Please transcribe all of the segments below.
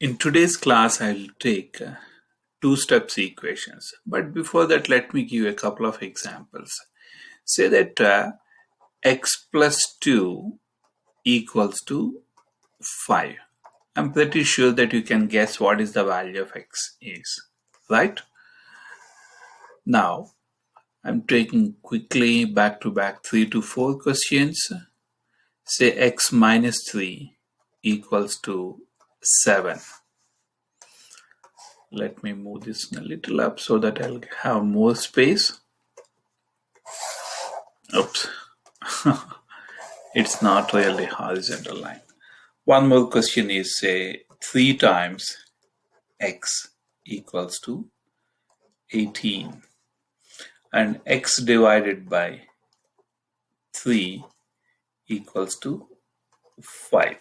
In today's class, I'll take two steps equations. But before that, let me give you a couple of examples. Say that x plus 2 equals to 5. I'm pretty sure that you can guess what is the value of x is, right? Now, I'm taking quickly back to back 3 to 4 questions. Say x minus 3 equals to 7. Let me move this a little up so that I'll have more space. Oops, it's not really horizontal line. One more question is say 3 times x equals to 18 and x divided by 3 equals to 5.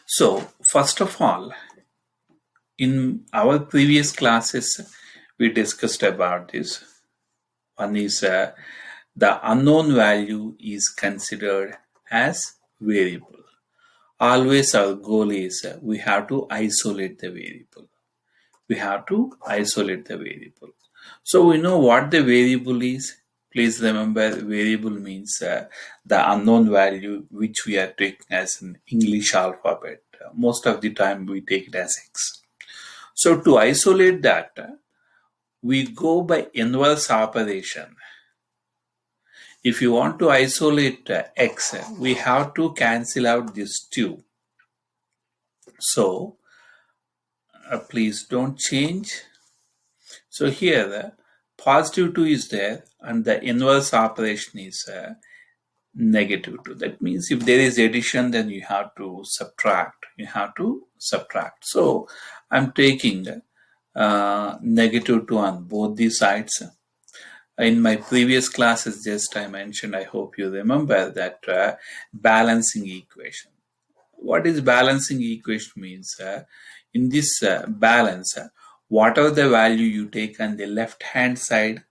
So first of all, in our previous classes we discussed about this. One is the unknown value is considered as variable. Always our goal is we have to isolate the variable. So we know what the variable is. Please remember, variable means the unknown value which we are taking as an English alphabet. Most of the time we take it as x. So to isolate that, we go by inverse operation. If you want to isolate x, we have to cancel out this 2. So please don't change. So here positive 2 is there and the inverse operation is negative 2. That means if there is addition, then you have to subtract. So I'm taking negative 2 on both the sides. In my previous classes, just I mentioned, I hope you remember that balancing equation. What is balancing equation means? In this balance, whatever the value you take on the left hand side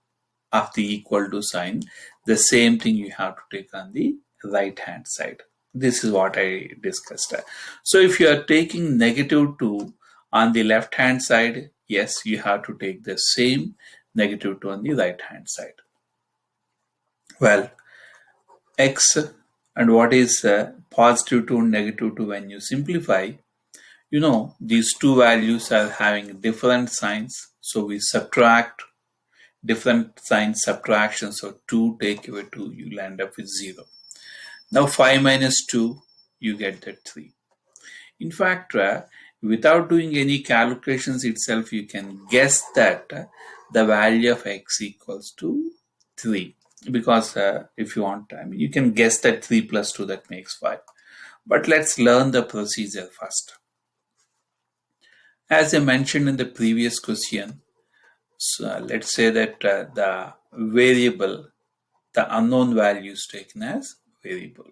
of the equal to sign, the same thing you have to take on the right hand side. This is what I discussed. So if you are taking negative 2 on the left hand side, yes, you have to take the same negative 2 on the right hand side. Well, x and what is positive 2 and negative 2, when you simplify, you know these two values are having different signs, so we subtract different sign subtraction. So 2 take away 2, you'll end up with 0. Now 5 minus 2, you get that 3. In fact, without doing any calculations itself, you can guess that the value of x equals to 3. Because if you want, you can guess that 3 plus 2, that makes 5. But let's learn the procedure first. As I mentioned in the previous question, so let's say that the variable, the unknown value is taken as variable.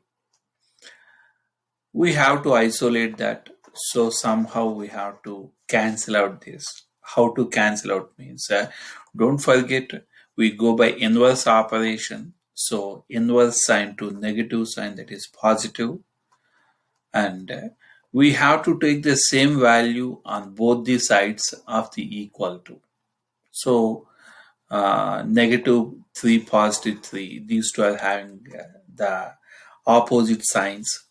We have to isolate that, so somehow we have to cancel out this. How to cancel out means, don't forget, we go by inverse operation. So inverse sign to negative sign, that is positive, and we have to take the same value on both the sides of the equal to. So negative 3, positive 3, these two are having the opposite signs.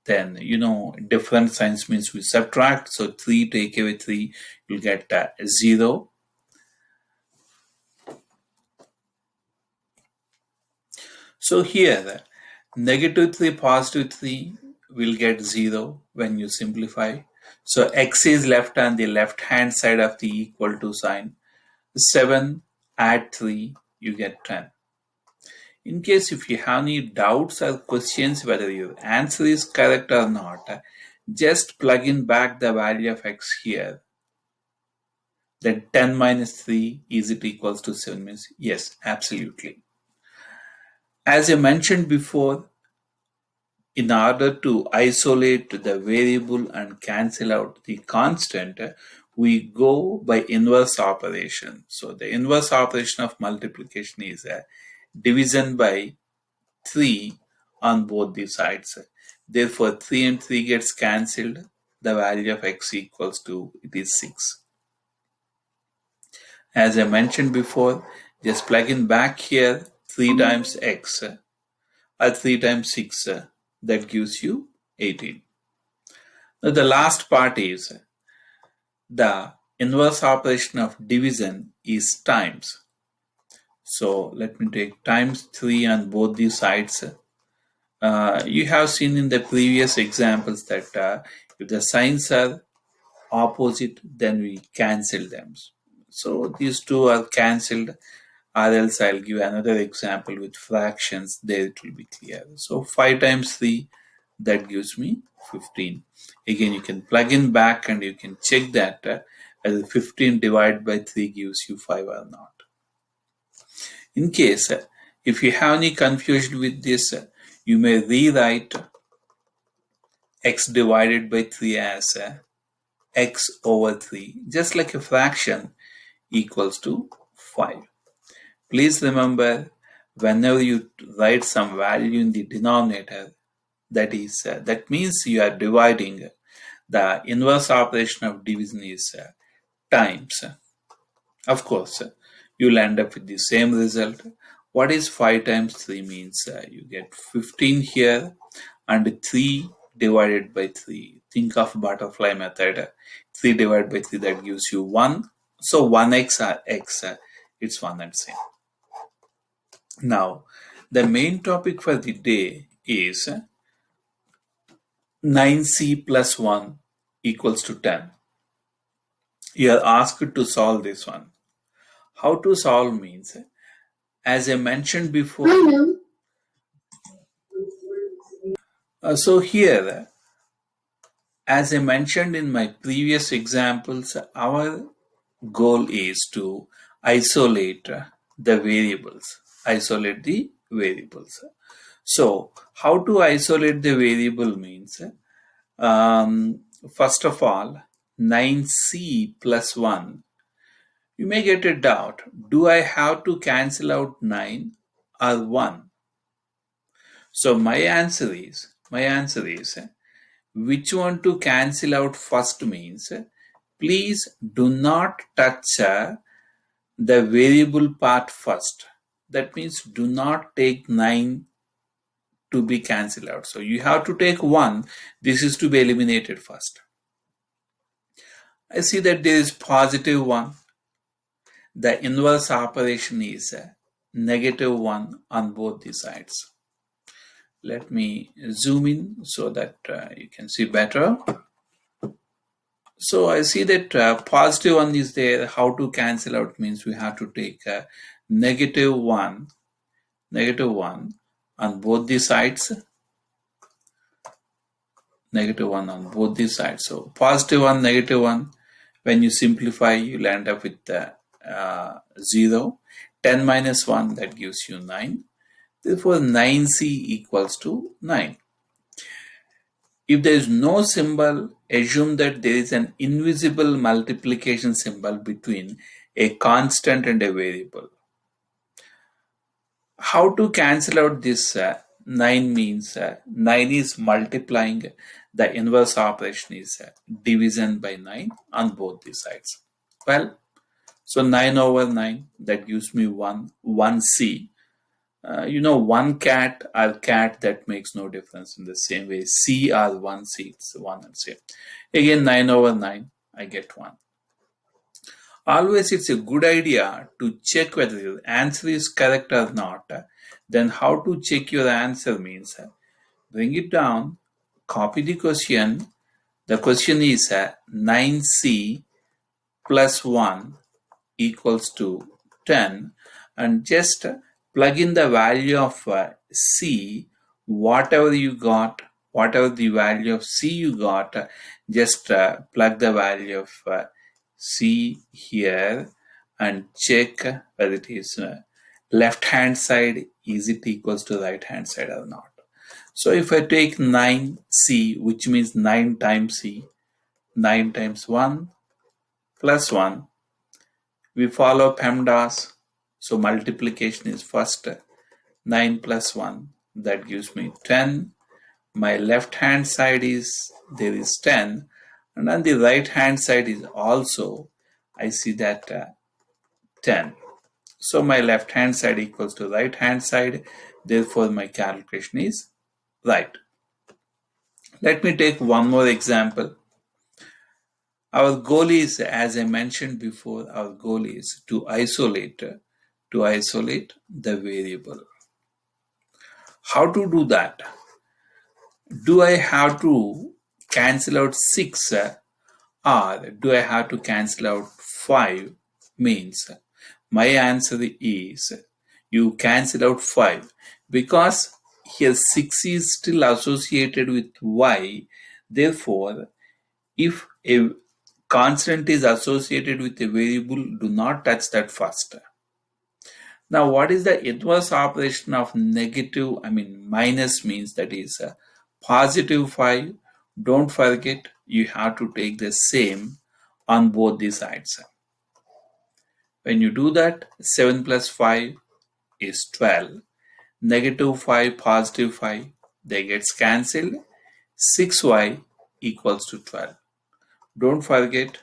Then different signs means we subtract. So 3 take away 3, you'll get 0. So here negative 3, positive 3 will get 0 when you simplify. So x is left on the left hand side of the equal to sign. 7 add 3, you get 10. In case if you have any doubts or questions whether your answer is correct or not, just plug in back the value of x here. Then 10 minus 3, is it equals to 7 means yes, absolutely. As I mentioned before, in order to isolate the variable and cancel out the constant, we go by inverse operation. So the inverse operation of multiplication is division by 3 on both the sides. Therefore 3 and 3 gets cancelled. the value of x equals to, it is 6. As I mentioned before, just plug in back here 3 times x or 3 times 6, that gives you 18. Now the last part is the inverse operation of division is times. So let me take times 3 on both these sides. You have seen in the previous examples that if the signs are opposite, then we cancel them. So these two are cancelled, or else I'll give another example with fractions, there it will be clear. So 5 times 3, that gives me 15. Again, you can plug in back and you can check that whether 15 divided by 3 gives you 5 or not. In case if you have any confusion with this, you may rewrite x divided by 3 as x over 3, just like a fraction, equals to 5. Please remember, whenever you write some value in the denominator, that means you are dividing. The inverse operation of division is times. Of course, you'll end up with the same result. What is 5 times 3 means? You get 15 here and 3 divided by 3. Think of butterfly method. 3 divided by 3, that gives you 1. So 1x or x, it's one and same. Now, the main topic for the day is 9c plus 1 equals to 10. You are asked to solve this one. How to solve means, as I mentioned before, so here, as I mentioned in my previous examples, our goal is to isolate the variables. Isolate the variables. So, how to isolate the variable means, first of all, 9c plus 1. You may get a doubt. Do I have to cancel out 9 or 1? So my answer is which one to cancel out first means, please do not touch the variable part first. That means do not take 9 to be cancelled out. So you have to take 1. This is to be eliminated first. I see that there is positive 1. The inverse operation is negative 1 on both the sides. Let me zoom in so that you can see better. So I see that positive 1 is there. How to cancel out means we have to take negative 1 on both the sides. Negative 1 on both the sides. So positive 1, negative 1. When you simplify, you'll end up with 0. 10 minus 1, that gives you 9. Therefore, 9c equals to 9. If there is no symbol, assume that there is an invisible multiplication symbol between a constant and a variable. How to cancel out this 9 means 9 is multiplying, the inverse operation is division by 9 on both the sides. Well, so 9 over 9, that gives me 1c. One cat or cat, that makes no difference. In the same way, c or 1c, it's 1 and same. Again, 9 over 9, I get 1. Always it's a good idea to check whether your answer is correct or not. Then how to check your answer means, bring it down, copy the question. The question is 9c plus 1 equals to 10, and just plug in the value of c, whatever you got, whatever the value of c you got, just plug the value of c here and check whether it is left hand side, is it equals to right hand side or not. So if I take 9c, which means 9 times c, 9 times 1 plus 1, we follow PEMDAS. So multiplication is first 9 plus 1, that gives me 10. My left hand side is, there is 10, And on the right hand side is also, I see that 10. So my left hand side equals to right hand side. Therefore, my calculation is right. Let me take one more example. Our goal is, as I mentioned before, our goal is to isolate the variable. How to do that? Do I have to cancel out 6 or do I have to cancel out 5? Means my answer is you cancel out 5 because here 6 is still associated with y. Therefore, if a constant is associated with a variable, do not touch that first. Now, what is the inverse operation of negative? Minus means that is positive 5. Don't forget, you have to take the same on both the sides. When you do that, 7 plus 5 is 12. Negative 5, positive 5, they gets cancelled. 6y equals to 12. Don't forget,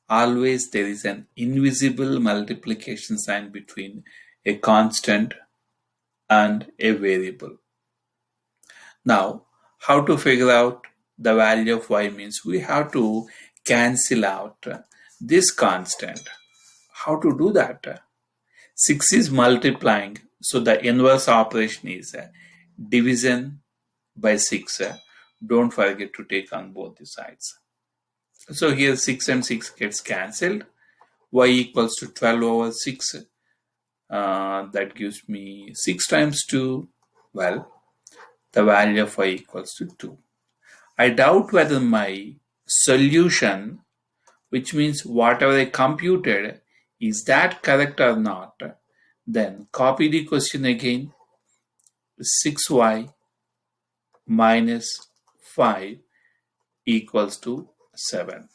always there is an invisible multiplication sign between a constant and a variable. Now, how to figure out the value of y means we have to cancel out this constant. How to do that? 6 is multiplying, so the inverse operation is division by 6. Don't forget to take on both the sides. So here 6 and 6 gets cancelled. Y equals to 12 over 6. That gives me 6 times 2. Well, the value of y equals to 2. I doubt whether my solution, which means whatever I computed, is that correct or not. Then copy the question again. 6y minus 5 equals to 7.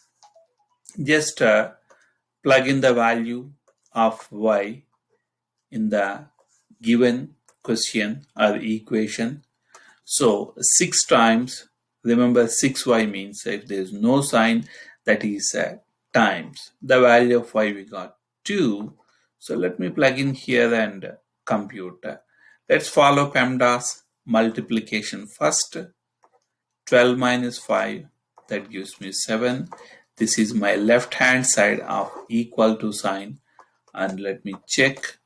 Just plug in the value of y in the given question or equation. So 6 times, remember 6y means if there is no sign, that is times. The value of y we got 2. So let me plug in here and compute. Let's follow PEMDAS multiplication first. 12 minus 5, that gives me 7. This is my left hand side of equal to sign, and let me check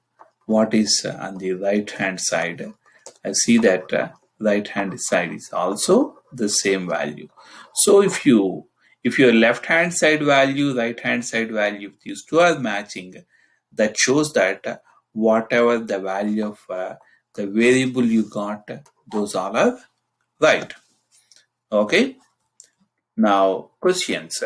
what is on the right hand side. I see that right hand side is also the same value. So if your left hand side value, right hand side value, if these two are matching, that shows that whatever the value of the variable you got, those all are right. Okay. Now questions.